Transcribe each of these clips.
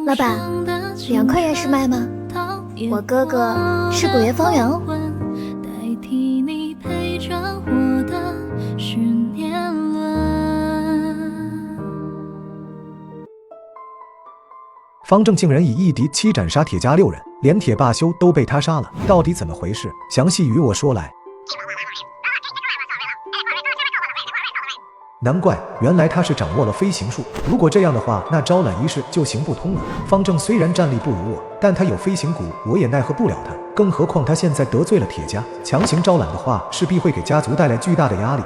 老板，2块钱是卖吗？我哥哥是古月方圆哦。方正竟然以1敌7斩杀铁家6人，连铁罢休都被他杀了，到底怎么回事？详细与我说来。难怪，原来他是掌握了飞行术。如果这样的话，那招揽一事就行不通了。方正虽然战力不如我，但他有飞行蛊，我也奈何不了他。更何况他现在得罪了铁家，强行招揽的话，势必会给家族带来巨大的压力。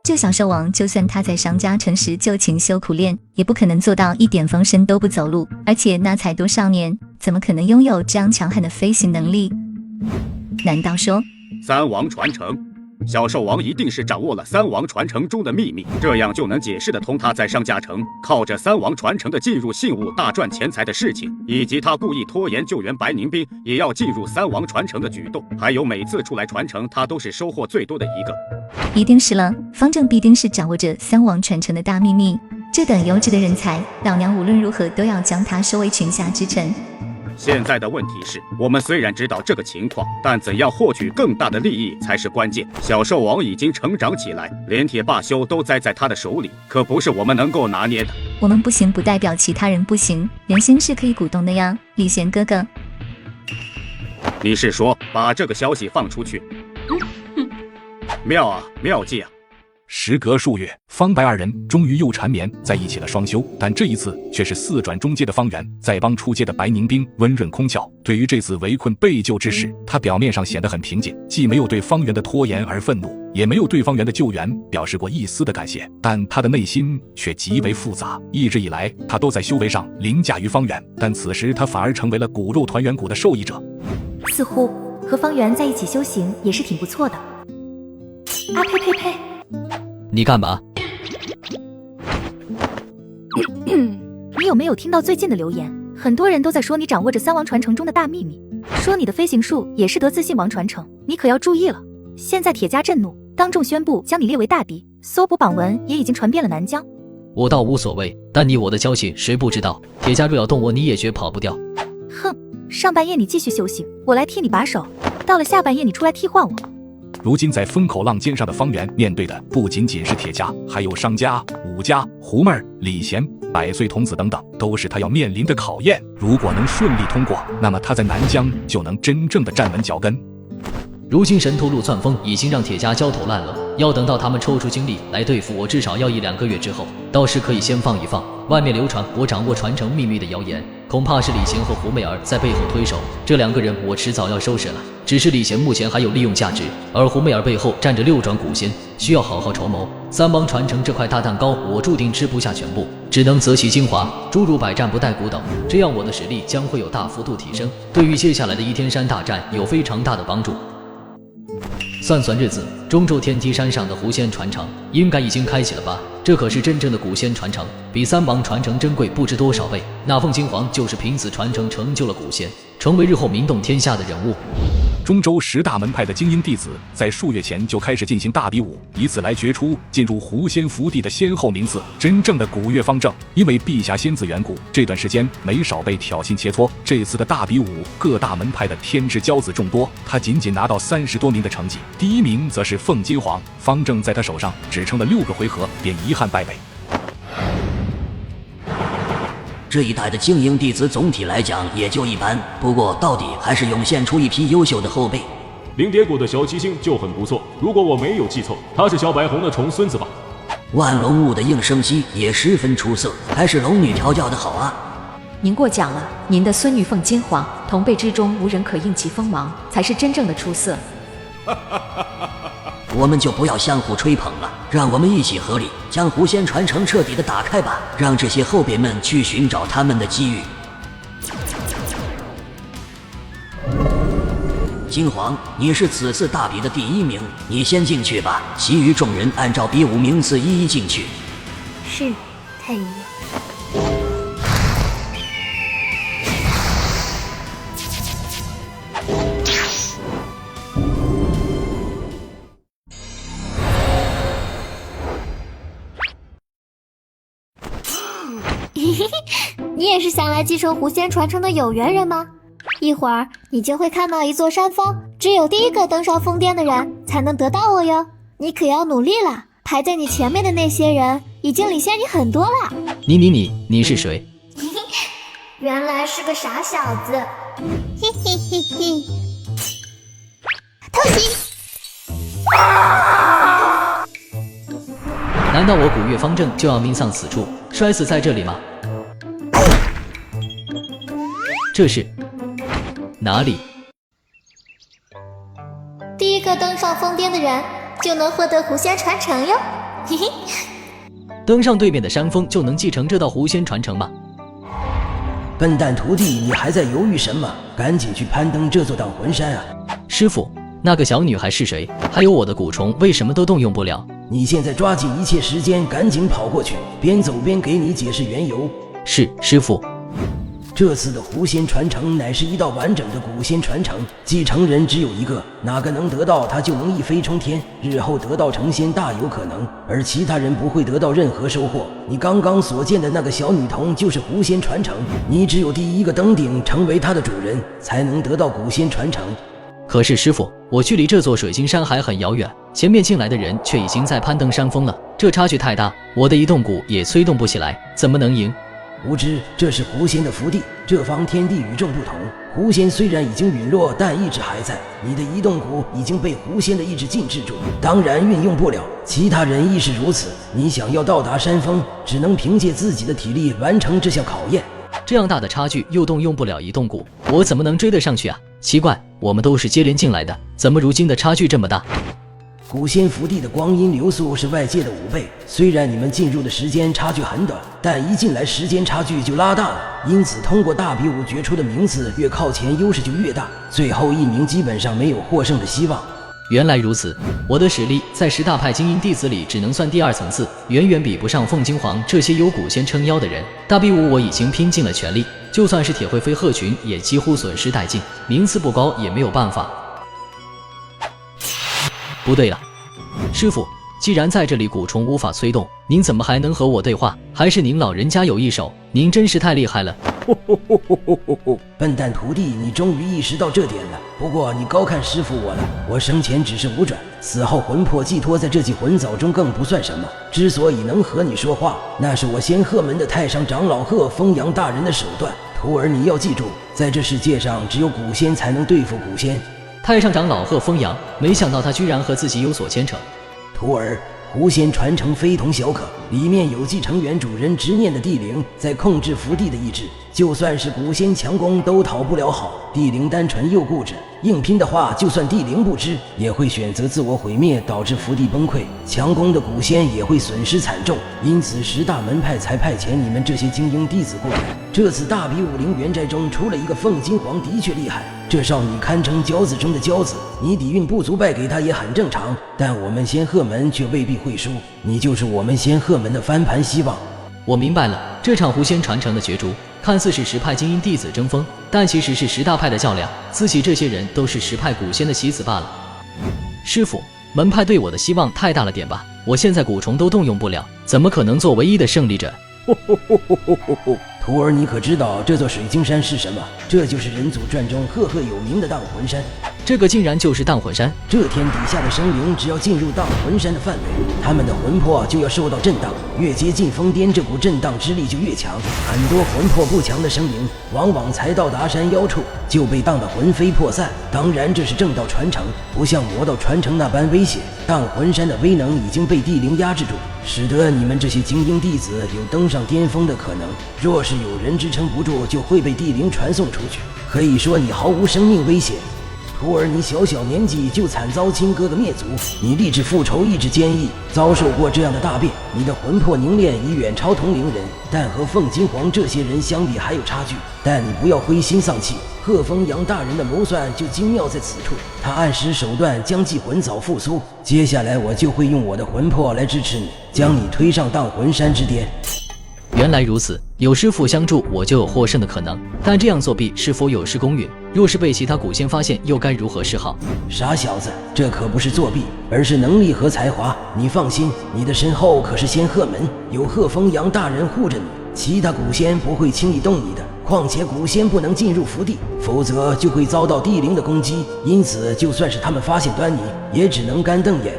这小兽王，就算他在商家城时就勤修苦练，也不可能做到一点风声都不走路。而且那才多少年，怎么可能拥有这样强悍的飞行能力？难道说三王传承？小兽王一定是掌握了三王传承中的秘密，这样就能解释得通他在商家城靠着三王传承的进入信物大赚钱财的事情，以及他故意拖延救援白宁兵也要进入三王传承的举动，还有每次出来传承他都是收获最多的一个。一定是了，方正必定是掌握着三王传承的大秘密，这等优质的人才，老娘无论如何都要将他收为群下之臣。现在的问题是，我们虽然知道这个情况，但怎样获取更大的利益才是关键。小兽王已经成长起来，连铁罢休都栽在他的手里，可不是我们能够拿捏的。我们不行不代表其他人不行，人心是可以鼓动的呀，李贤哥哥。你是说把这个消息放出去？妙啊，妙计啊！时隔数月，方白二人终于又缠绵在一起了双休，但这一次却是4转中阶的方圆在帮出阶的白宁兵温润空窍。对于这次围困被救之事，他表面上显得很平静，既没有对方圆的拖延而愤怒，也没有对方圆的救援表示过一丝的感谢，但他的内心却极为复杂。一直以来，他都在修为上凌驾于方圆，但此时他反而成为了骨肉团圆骨的受益者。似乎和方圆在一起修行也是挺不错的。啊呸呸呸！你干嘛？你有没有听到最近的流言？很多人都在说你掌握着三王传承中的大秘密，说你的飞行术也是得自信王传承，你可要注意了。现在铁家震怒，当众宣布将你列为大敌，搜捕榜文也已经传遍了南疆。我倒无所谓，但你我的交情谁不知道？铁家若要动我，你也绝跑不掉。哼，上半夜你继续修行，我来替你把守，到了下半夜你出来替换我。如今在风口浪尖上的方圆面对的不仅仅是铁家，还有商家、武家、胡妹儿、李贤、百岁童子等等，都是他要面临的考验。如果能顺利通过，那么他在南疆就能真正的站稳脚跟。如今神头路窜风已经让铁家焦头烂额，要等到他们抽出精力来对付我，至少要1-2个月之后，倒是可以先放一放。外面流传我掌握传承秘密的谣言，恐怕是李贤和胡媚儿在背后推手，这2个人我迟早要收拾了。只是李贤目前还有利用价值，而胡媚儿背后站着6转古仙，需要好好筹谋。三王传承这块大蛋糕，我注定吃不下全部，只能择其精华，诸如百战不殆古等，这样我的实力将会有大幅度提升，对于接下来的一天山大战有非常大的帮助。算算日子，中州天梯山上的狐仙传承应该已经开启了吧？这可是真正的古仙传承，比三王传承珍贵不知多少倍。那凤金皇就是凭此传承成就了古仙，成为日后名动天下的人物。中州10大门派的精英弟子在数月前就开始进行大比武，以此来决出进入狐仙福地的先后名字。真正的古月方正，因为碧霞仙子缘故，这段时间没少被挑衅切磋。这次的大比武，各大门派的天之骄子众多，他仅仅拿到30多名的成绩，第1名则是凤金皇。方正在他手上只撑了6个回合，便遗憾败北。这一代的精英弟子总体来讲也就一般，不过到底还是涌现出一批优秀的后辈。灵蝶谷的小七星就很不错，如果我没有记错，他是小白红的重孙子吧？万龙雾的应声溪也十分出色，还是龙女调教的好啊。您过奖了，您的孙女凤金皇，同辈之中无人可应其锋芒，才是真正的出色。我们就不要相互吹捧了，让我们一起合力将狐仙传承彻底的打开吧，让这些后辈们去寻找他们的机遇。金皇，你是此次大比的第1名，你先进去吧，其余众人按照比武名次一一进去。是，太医。你也是想来继承狐仙传承的有缘人吗？一会儿你就会看到一座山峰，只有第一个登上峰巅的人才能得到我哟。你可要努力了，排在你前面的那些人已经领先你很多了。你是谁？原来是个傻小子，嘿嘿嘿嘿。偷袭！难道我古月方正就要命丧此处，摔死在这里吗？这是哪里？第一个登上峰巅的人就能获得狐仙传承哟，嘿嘿。登上对面的山峰就能继承这道狐仙传承吗？笨蛋徒弟，你还在犹豫什么？赶紧去攀登这座荡魂山啊！师傅，那个小女孩是谁？还有我的蛊虫为什么都动用不了？你现在抓紧一切时间，赶紧跑过去，边走边给你解释缘由。是，师傅。这次的狐仙传承乃是一道完整的古仙传承，继承人只有一个，哪个能得到他就能一飞冲天，日后得道成仙大有可能，而其他人不会得到任何收获。你刚刚所见的那个小女童就是狐仙传承，你只有第一个登顶成为她的主人，才能得到古仙传承。可是师傅，我距离这座水晶山还很遥远，前面进来的人却已经在攀登山峰了，这差距太大，我的移动蛊也催动不起来，怎么能赢？无知，这是狐仙的福地，这方天地与众不同。狐仙虽然已经陨落，但意志还在。你的移动蛊已经被狐仙的意志禁制住，当然运用不了。其他人亦是如此。你想要到达山峰，只能凭借自己的体力完成这项考验。这样大的差距，又动用不了移动蛊，我怎么能追得上去啊？奇怪，我们都是接连进来的，怎么如今的差距这么大？古仙福地的光阴流速是外界的5倍，虽然你们进入的时间差距很短，但一进来时间差距就拉大了。因此通过大比武决出的名次越靠前，优势就越大，最后一名基本上没有获胜的希望。原来如此，我的实力在10大派精英弟子里只能算第2层次，远远比不上凤金皇这些有古仙撑腰的人。大比武我已经拼尽了全力，就算是铁会飞鹤群也几乎损失殆尽，名次不高也没有办法。不对了，师傅，既然在这里蛊虫无法催动，您怎么还能和我对话？还是您老人家有一手？您真是太厉害了！笨蛋徒弟，你终于意识到这点了。不过你高看师傅我了，我生前只是5转，死后魂魄寄托在这记魂藻中更不算什么。之所以能和你说话，那是我仙鹤门的太上长老鹤风阳大人的手段。徒儿，你要记住，在这世界上只有古仙才能对付古仙。太上长老鹤风阳，没想到他居然和自己有所牵扯。徒儿，狐仙传承非同小可，里面有继承原主人执念的地灵在控制福地的意志，就算是古仙强攻都讨不了好。地灵单纯又固执，硬拼的话，就算地灵不知，也会选择自我毁灭，导致福地崩溃。强攻的古仙也会损失惨重，因此10大门派才派遣你们这些精英弟子过来。这次大比武陵元斋中出了一个凤金皇，的确厉害。这少女堪称骄子中的骄子，你底蕴不足败给她也很正常，但我们仙鹤门却未必会输，你就是我们仙鹤门的翻盘希望。我明白了，这场狐仙传承的角逐看似是10派精英弟子争锋，但其实是10大派的较量，自己这些人都是10派古仙的棋子罢了。师傅，门派对我的希望太大了点吧？我现在蛊虫都动用不了，怎么可能做唯一的胜利者？徒儿，你可知道这座水晶山是什么？这就是人祖传中赫赫有名的荡魂山。这个竟然就是荡魂山？这天底下的生灵只要进入荡魂山的范围，他们的魂魄就要受到震荡，越接近峰巅，这股震荡之力就越强。很多魂魄不强的生灵，往往才到达山腰处就被荡得魂飞魄散。当然，这是正道传承，不像魔道传承那般危险。荡魂山的威能已经被地灵压制住，使得你们这些精英弟子有登上巅峰的可能。若是有人支撑不住，就会被地灵传送出去，可以说你毫无生命危险。徒儿，你小小年纪就惨遭亲哥哥灭族，你立志复仇，意志坚毅，遭受过这样的大变，你的魂魄凝练已远超同龄人，但和凤金皇这些人相比还有差距。但你不要灰心丧气，鹤风阳大人的谋算就精妙在此处，他暗使手段将祭魂藻复苏。接下来我就会用我的魂魄来支持你，将你推上荡魂山之巅。原来如此，有师傅相助，我就有获胜的可能。但这样作弊是否有失公允？若是被其他古仙发现，又该如何是好？傻小子，这可不是作弊，而是能力和才华。你放心，你的身后可是仙鹤门，有鹤峰阳大人护着你，其他古仙不会轻易动你的。况且古仙不能进入福地，否则就会遭到地灵的攻击。因此，就算是他们发现端倪，也只能干瞪眼。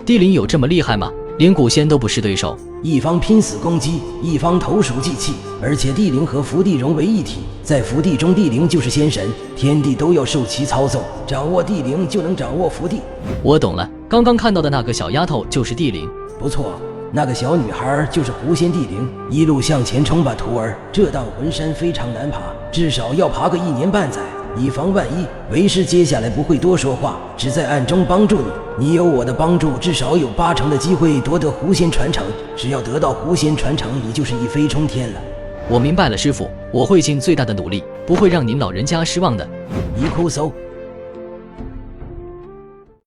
地灵有这么厉害吗？连古仙都不是对手。一方拼死攻击，一方投鼠忌器，而且地灵和福地融为一体，在福地中地灵就是仙神，天地都要受其操纵，掌握地灵就能掌握福地。我懂了，刚刚看到的那个小丫头就是地灵。不错，那个小女孩就是狐仙地灵，一路向前冲吧，徒儿！这道魂山非常难爬，至少要爬个1年半载，以防万一。为师接下来不会多说话，只在暗中帮助你。你有我的帮助，至少有80%的机会夺得狐仙传承。只要得到狐仙传承，你就是一飞冲天了。我明白了，师傅，我会尽最大的努力，不会让您老人家失望的。一哭搜，